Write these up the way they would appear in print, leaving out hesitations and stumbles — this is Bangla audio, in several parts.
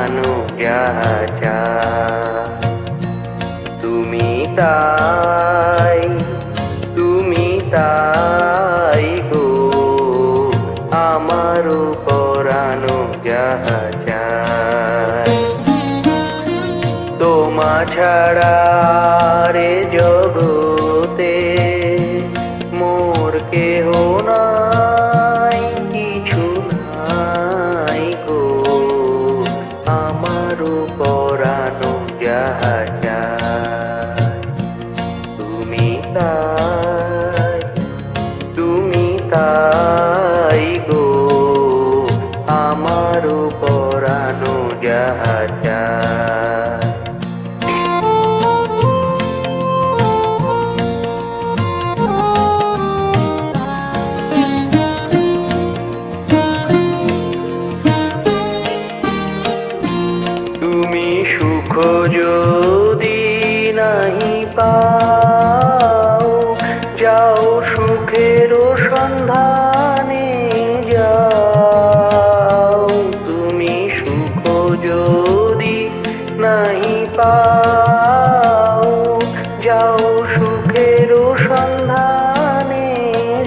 পরানো যাহা চায়। তুমি তাই, তুমি তাই গো, আমারও পরানো যাহা চায়। তোমা ছাড়া রে জগতে মোর কেহ নাই, কিছু নাই গো, আমারও পরানো যাহা চায়। তুমি তাই, তুমি তাই গো, আমারও পরানো যাহা চায়। তুমি সুখ যদি নাহি পাও, যাও সুখের সন্ধানে যাও। তুমি সুখ যদি নাহি পাও, যাও সুখের সন্ধানে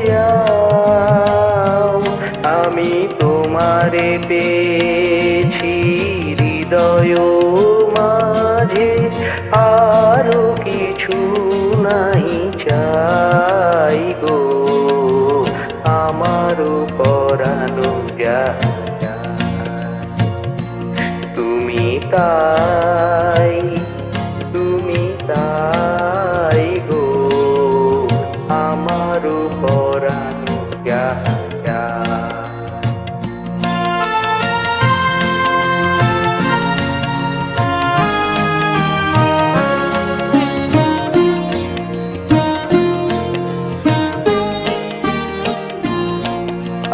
যাও। আমি তোমারে পেয়েছি হৃদয় মাঝে, আরো কিছু নাই চাই গো, আমারও পরানো যাহা চায়। তুমি তাই, তুমি তাই গো, আমারও পরানো যাহা চায়।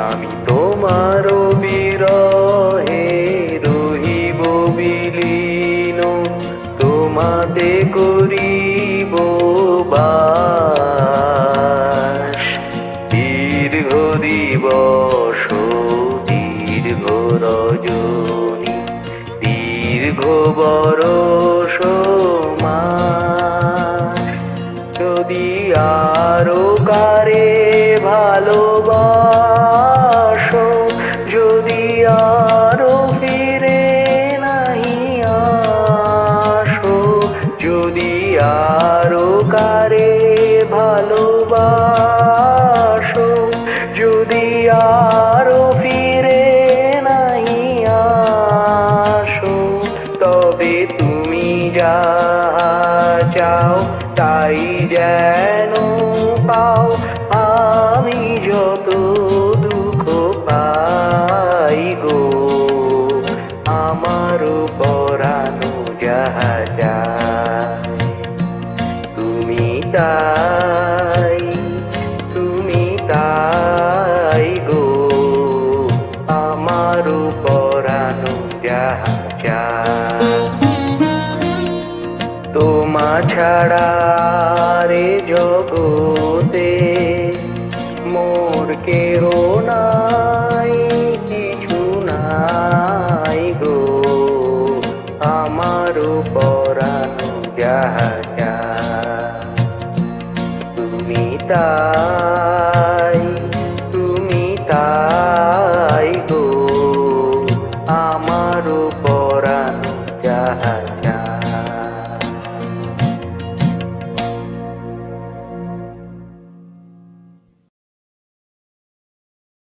আমি তোমার বিরহে রহিব বিলীন, তোমাতে করিব বাস। দীর্ঘ দিবস দীর্ঘ রজনী, দীর্ঘ বরষ মাস। যদি আরো কারে ভালোবাসো, যদি আরো ফিরে নাহি আসো, যদি আরো কারে ভালোবাসো, যদি আরো ফিরে নাহি আসো, তবে তুমি যাহা চাও তাই যেন পাও। আমি যত দুঃখ পাই গো, আমারও পরানো যাহা চায়। তুমি তাই, তুমি তাই গো, আমারও পরানো যাহা চায়। তোমা ছাড়া রে জগতে মোর কেহ নাই, কিছু নাই গো, আমারও পরানো যাহা চায়। তুমি তাই, তুমি তাই গো, আমারও পরানো